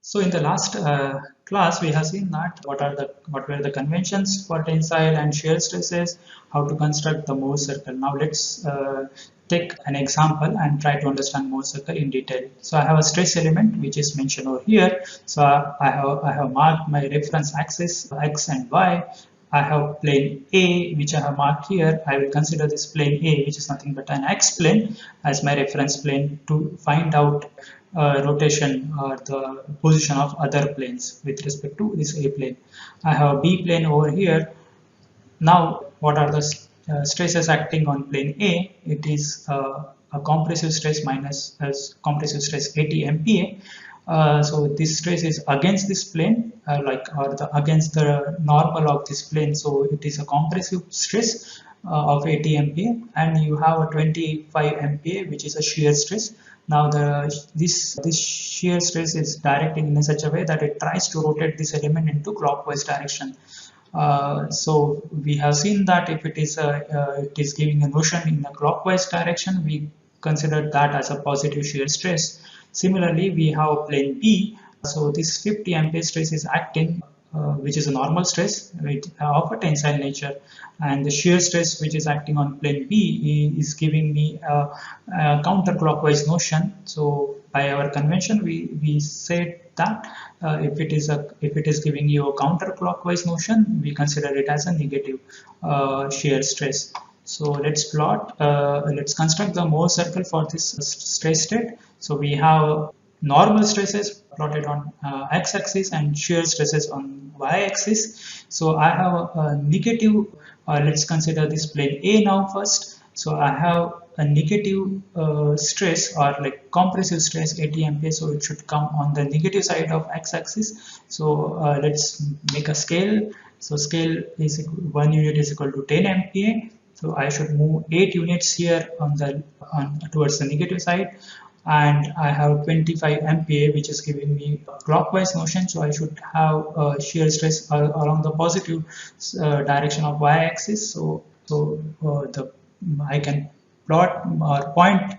So in the last class, we have seen that what were the conventions for tensile and shear stresses, how to construct the Mohr circle. Now let's take an example and try to understand Mohr circle in detail. So I have a stress element which is mentioned over here. So I have marked my reference axis x and y. I have plane A which I have marked here. I will consider this plane A, which is nothing but an x plane, as my reference plane to find out rotation or the position of other planes with respect to this A plane. I have a B plane over here. Now, what are the stresses acting on plane A? It is a compressive stress minus compressive stress 80 MPa. So this stress is against this plane, against the normal of this plane. So it is a compressive stress of 80 MPa, and you have a 25 MPa, which is a shear stress. Now this shear stress is directing in such a way that it tries to rotate this element into clockwise direction. So we have seen that if it is giving a motion in a clockwise direction, we consider that as a positive shear stress. Similarly, we have plane B. So this 50 MPa stress is acting, which is a normal stress of a tensile nature, and the shear stress which is acting on plane B is giving me a counterclockwise motion. So by our convention, we said that if it is giving you a counterclockwise motion, we consider it as a negative shear stress. So let's construct the Mohr circle for this stress state. So we have normal stresses plotted on x-axis and shear stresses on y-axis. So I have a negative, let's consider this plane A now first. So I have a negative stress, or like compressive stress 80 MPa, so it should come on the negative side of x-axis. So let's make a scale. So scale is 1 unit is equal to 10 MPa. So I should move 8 units here towards the negative side, and I have 25 MPa, which is giving me clockwise motion. So I should have shear stress along the positive direction of y-axis. So I can plot or point,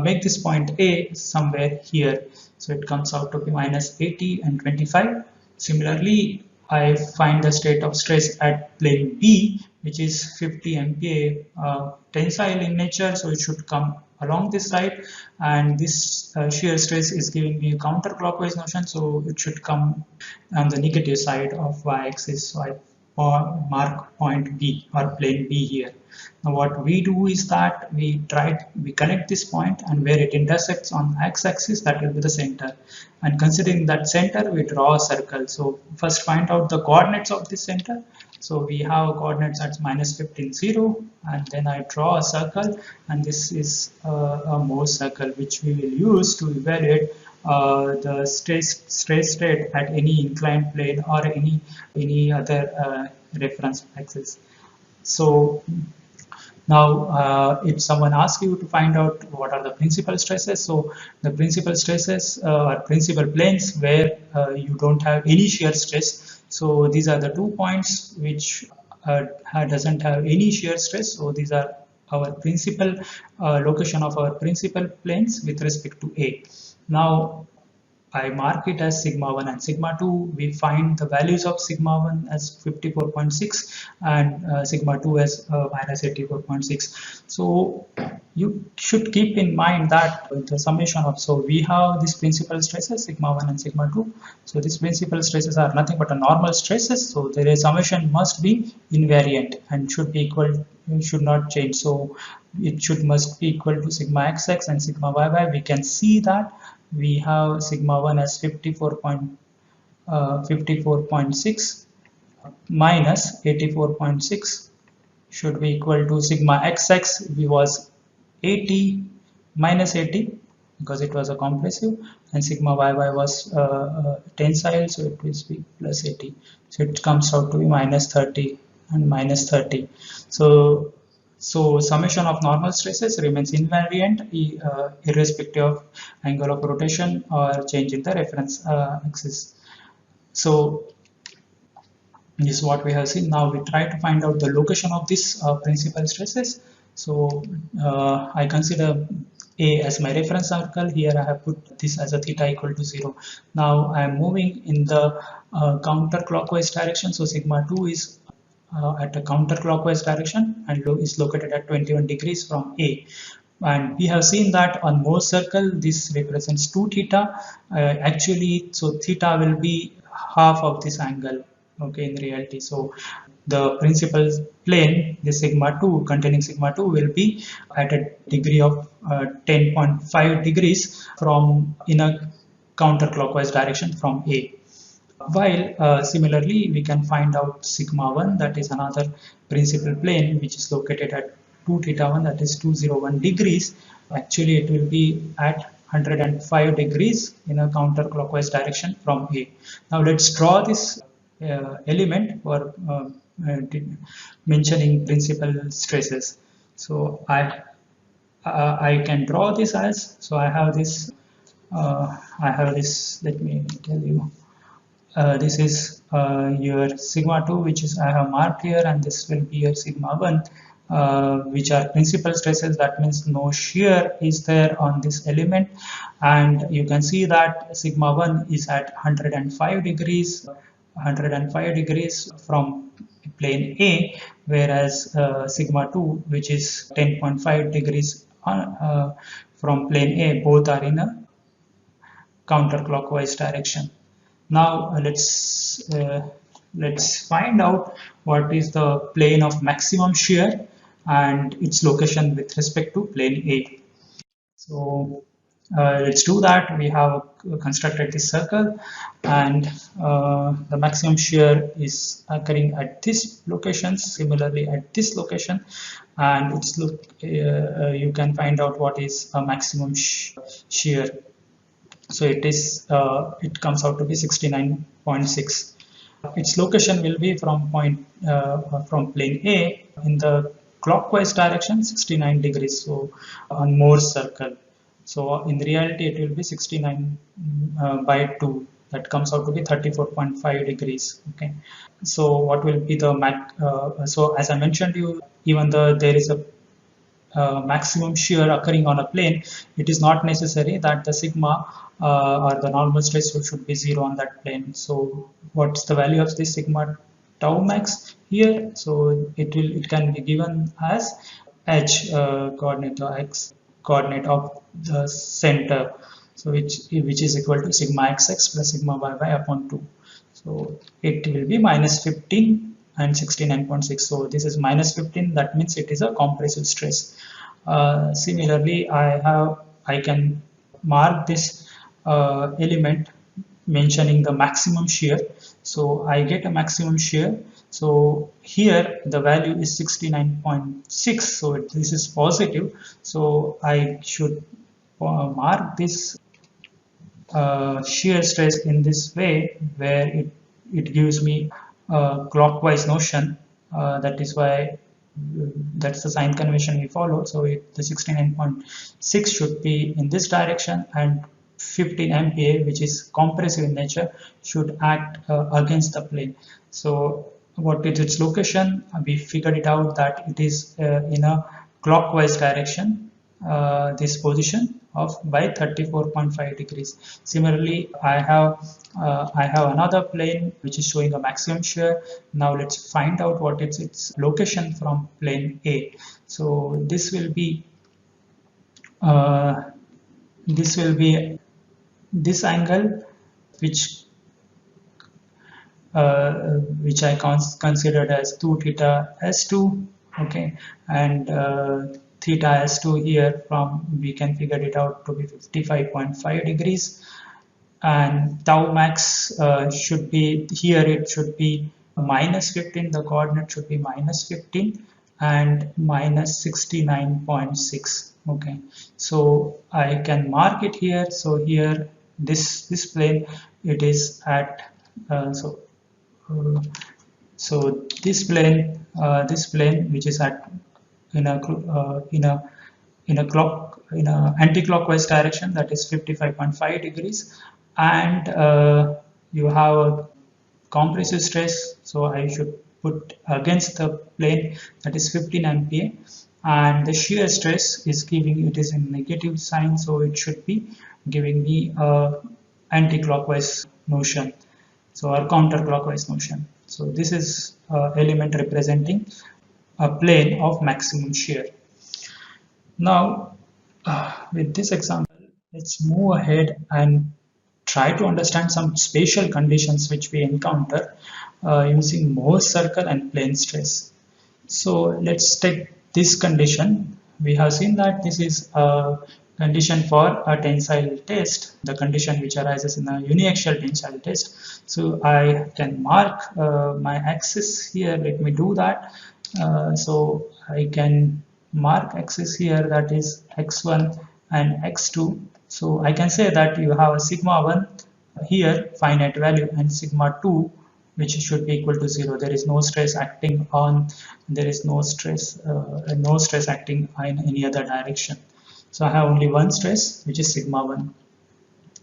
make this point A somewhere here. So it comes out to be minus 80 and 25. Similarly, I find the state of stress at plane B, which is 50 MPa tensile in nature. So it should come along this side, and this shear stress is giving me a counterclockwise motion. So it should come on the negative side of y-axis. So I mark point B or plane B here. Now what we do is that we connect this point, and where it intersects on x-axis, that will be the center, and considering that center, we draw a circle. So first find out the coordinates of this center. So we have coordinates at minus 15, 0, and then I draw a circle, and this is a Mohr circle, which we will use to evaluate the stress state at any inclined plane or any other reference axis. So now, if someone asks you to find out what are the principal stresses, so the principal stresses are principal planes where you don't have any shear stress. So these are the 2 points which doesn't have any shear stress. So these are our principal location of our principal planes with respect to A. Now I mark it as sigma 1 and sigma 2. We find the values of sigma 1 as 54.6 and sigma 2 as minus 84.6. So you should keep in mind that the summation of, so we have these principal stresses sigma 1 and sigma 2. So these principal stresses are nothing but a normal stresses. So their summation must be invariant and should be equal, should not change. So it must be equal to sigma xx and sigma yy. We can see that we have sigma 1 as 54.6 minus 84.6 should be equal to sigma xx, we was 80 minus 80 because it was a compressive, and sigma yy was tensile, so it will be plus 80. So it comes out to be minus 30 and minus 30. So summation of normal stresses remains invariant irrespective of angle of rotation or change in the reference axis. So this is what we have seen. Now we try to find out the location of these principal stresses. So I consider A as my reference circle. Here I have put this as a theta equal to 0. Now I am moving in the counterclockwise direction. So sigma 2 is at a counterclockwise direction and is located at 21 degrees from A. And we have seen that on Mohs circle this represents 2 theta. Actually, so theta will be half of this angle, okay, in reality. So the principal plane, the sigma 2 containing sigma 2 will be at a degree of 10.5 degrees from in a counterclockwise direction from A. While similarly we can find out sigma 1, that is another principal plane which is located at 2 theta 1, that is 201 degrees. Actually it will be at 105 degrees in a counterclockwise direction from A. Now let's draw this element for mentioning principal stresses. So I can draw this as, so I have this let me tell you. This is your sigma 2, which is I have marked here, and this will be your sigma 1, which are principal stresses. That means no shear is there on this element, and you can see that sigma 1 is at 105 degrees from plane A, whereas sigma 2, which is 10.5 degrees from plane A, both are in a counterclockwise direction. Now let's find out what is the plane of maximum shear and its location with respect to plane A. So let's do that. We have constructed this circle, and the maximum shear is occurring at this location, similarly at this location, and it's you can find out what is a maximum shear. So it is it comes out to be 69.6. Its location will be from from plane A in the clockwise direction 69 degrees, so on Mohs circle. So in reality it will be 69 by 2, that comes out to be 34.5 degrees. Okay, so what will be the so as I mentioned you, even though there is a maximum shear occurring on a plane, it is not necessary that the sigma or the normal stress should be 0 on that plane. So what's the value of this sigma tau max here? So it can be given as h coordinate or x coordinate of the center, so which is equal to sigma xx plus sigma yy upon 2. So it will be minus 15 and 69.6. So this is minus 15, that means it is a compressive stress. Similarly, I can mark this element mentioning the maximum shear. So I get a maximum shear. So here the value is 69.6. So this is positive. So I should mark this shear stress in this way, where it gives me clockwise notion. That is why that's the sign convention we follow. So the 69.6 should be in this direction, and 15 MPa, which is compressive in nature, should act against the plane. So what is its location? We figured it out that it is in a clockwise direction, this position of by 34.5 degrees. Similarly, I have another plane which is showing a maximum shear. Now let's find out what is its location from plane A. So this will be this angle, which I considered as 2 theta s2, okay, and theta s2 here, from we can figure it out to be 55.5 degrees, and tau max should be here, it should be minus 15, the coordinate should be minus 15 and minus 69.6. okay, so I can mark it here. So here this plane, it is at so this plane which is at in a anti-clockwise direction, that is 55.5 degrees, and you have a compressive stress, so I should put against the plane, that is 15 MPa, and the shear stress is giving, it is in negative sign, so it should be giving me a anti-clockwise motion, so or counterclockwise motion. So this is element representing a plane of maximum shear. Now, with this example, let's move ahead and try to understand some spatial conditions which we encounter using Mohs circle and plane stress. So let's take this condition. We have seen that this is a condition for a tensile test, the condition which arises in a uniaxial tensile test. So I can mark my axis here. Let me do that. So I can mark axis here, that is x1 and x2. So I can say that you have a sigma 1 here, finite value, and sigma 2 which should be equal to 0. There is no stress acting on, there is no stress acting in any other direction. So I have only one stress, which is sigma 1.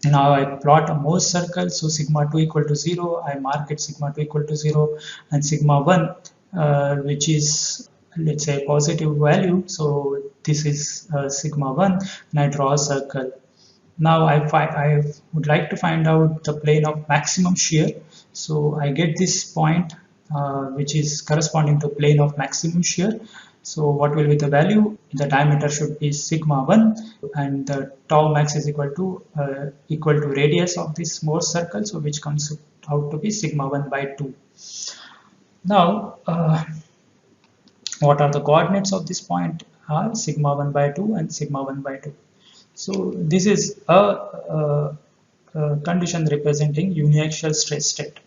Now I plot a Mohs circle, so sigma 2 equal to 0, I mark it sigma 2 equal to 0, and sigma 1 which is, let's say, positive value, so this is sigma 1, and I draw a circle. Now I would like to find out the plane of maximum shear, so I get this point which is corresponding to plane of maximum shear. So what will be the value? The diameter should be sigma 1, and the tau max is equal to radius of this Mohs circle, so which comes out to be sigma 1 by 2. Now what are the coordinates of this point? Are sigma 1 by 2 and sigma 1 by 2. So this is a condition representing uniaxial stress state.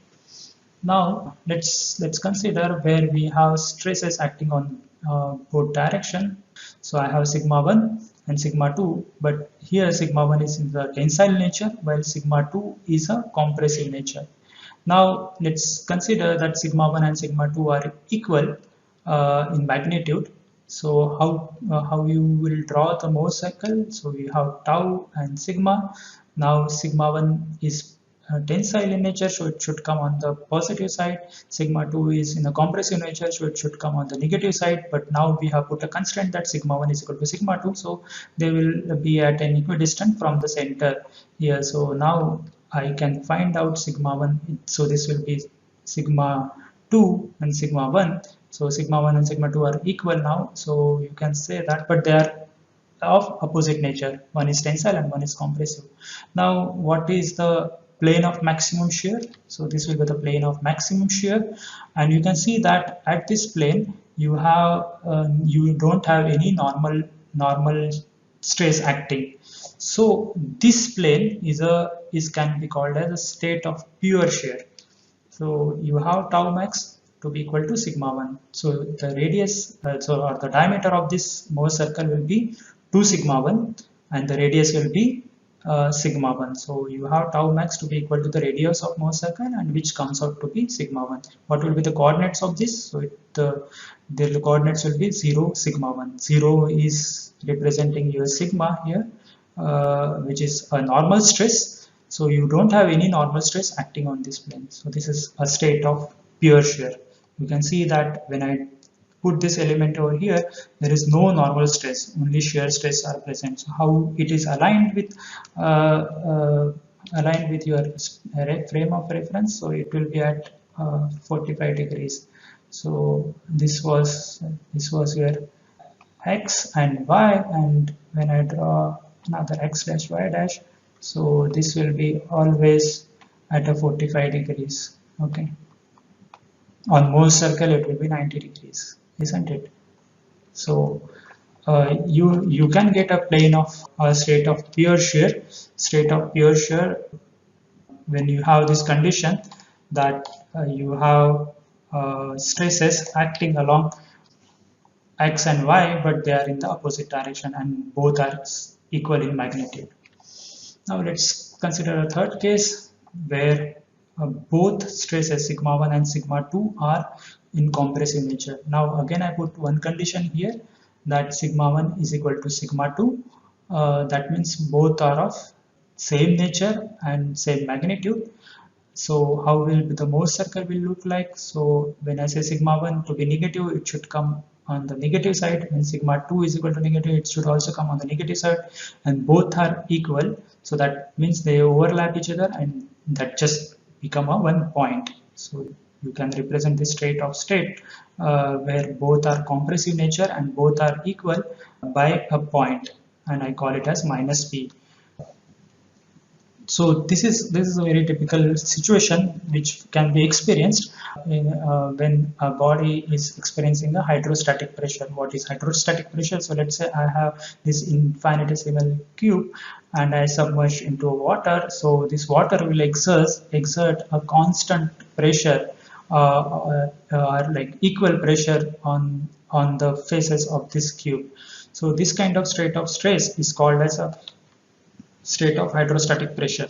Now let's consider where we have stresses acting on both direction. So I have sigma 1 and sigma 2, but here sigma 1 is in the tensile nature while sigma 2 is a compressive nature. Now let's consider that sigma 1 and sigma 2 are equal in magnitude. So how you will draw the Mohs circle? So we have tau and sigma. Now sigma 1 is tensile in nature, so it should come on the positive side. Sigma 2 is in a compressive nature, so it should come on the negative side. But now we have put a constraint that sigma 1 is equal to sigma 2, so they will be at an equidistant from the center here. So now I can find out sigma 1. So this will be sigma 2 and sigma 1. So sigma 1 and sigma 2 are equal now. So you can say that, but they are of opposite nature. One is tensile and one is compressive. Now what is the plane of maximum shear? So this will be the plane of maximum shear, and you can see that at this plane you have you don't have any normal stress acting. So this plane can be called as a state of pure shear. So you have tau max to be equal to sigma 1. So the radius or the diameter of this Mohs circle will be 2 sigma 1, and the radius will be sigma 1. So you have tau max to be equal to the radius of Mohs circle, and which comes out to be sigma 1. What will be the coordinates of this? So the coordinates will be 0, sigma 1. 0 is representing your sigma here, which is a normal stress. So you don't have any normal stress acting on this plane. So this is a state of pure shear. You can see that when I put this element over here, there is no normal stress, only shear stress are present. So how it is aligned with your frame of reference? So it will be at 45 degrees. So this was your x and y, and when I draw another x dash y dash, so this will be always at a 45 degrees. Okay, on Mohs circle it will be 90 degrees, isn't it? So you can get a plane of a state of pure shear when you have this condition that you have stresses acting along x and y, but they are in the opposite direction and both are equal in magnitude. Now let's consider a third case where both stresses sigma 1 and sigma 2 are in compressive nature. Now again I put one condition here, that sigma 1 is equal to sigma 2. That means both are of same nature and same magnitude. So how will the Mohs circle will look like? So when I say sigma 1 to be negative, it should come on the negative side. When sigma 2 is equal to negative, it should also come on the negative side, and both are equal, so that means they overlap each other, and that just become a one point. So you can represent this state of state where both are compressive nature and both are equal by a point, and I call it as minus p. So this is a very typical situation which can be experienced when a body is experiencing a hydrostatic pressure. What is hydrostatic pressure? So let's say I have this infinitesimal cube and I submerge into water. So this water will exert a constant pressure or like equal pressure on the faces of this cube. So this kind of state of stress is called as a state of hydrostatic pressure.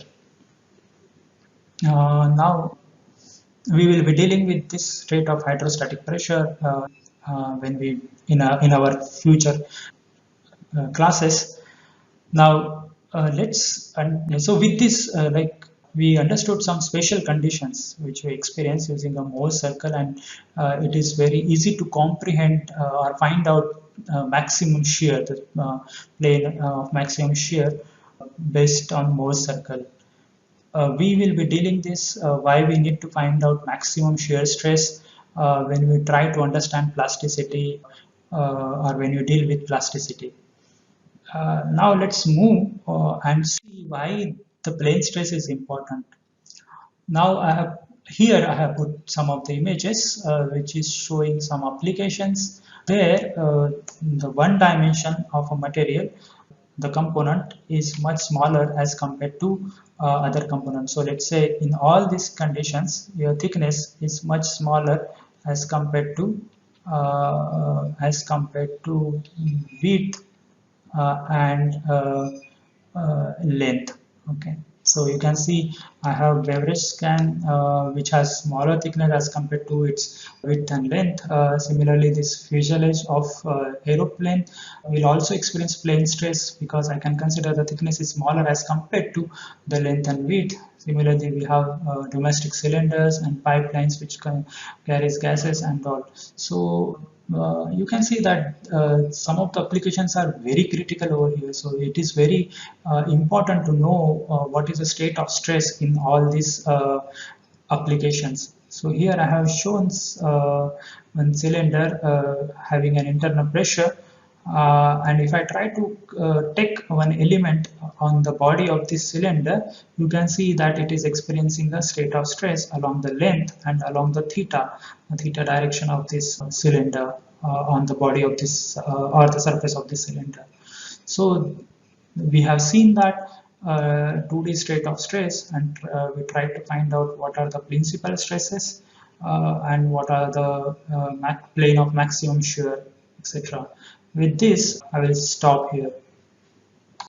Now we will be dealing with this state of hydrostatic pressure when we in our future classes. Now so with this like we understood some special conditions which we experience using a Mohs circle, and it is very easy to comprehend or find out maximum shear, the plane of maximum shear based on Mohs circle. We will be dealing this why we need to find out maximum shear stress when we try to understand plasticity or when you deal with plasticity. Now let's move and see why the plane stress is important. Now I have put some of the images which is showing some applications where the one dimension of a material, the component is much smaller as compared to other components. So let's say in all these conditions your thickness is much smaller as compared to width and length. Okay, so you can see I have beverage can which has smaller thickness as compared to its width and length. Similarly, this fuselage of aeroplane will also experience plane stress because I can consider the thickness is smaller as compared to the length and width. Similarly, we have domestic cylinders and pipelines which carries gases and all. So you can see that some of the applications are very critical over here. So it is very important to know what is the state of stress in all these applications. So here I have shown one cylinder having an internal pressure, and if I try to take one element on the body of this cylinder, you can see that it is experiencing a state of stress along the length and along the theta direction of this cylinder on the body of this or the surface of this cylinder. So we have seen that 2D state of stress, and we try to find out what are the principal stresses and what are the plane of maximum shear, etc. With this, I will stop here.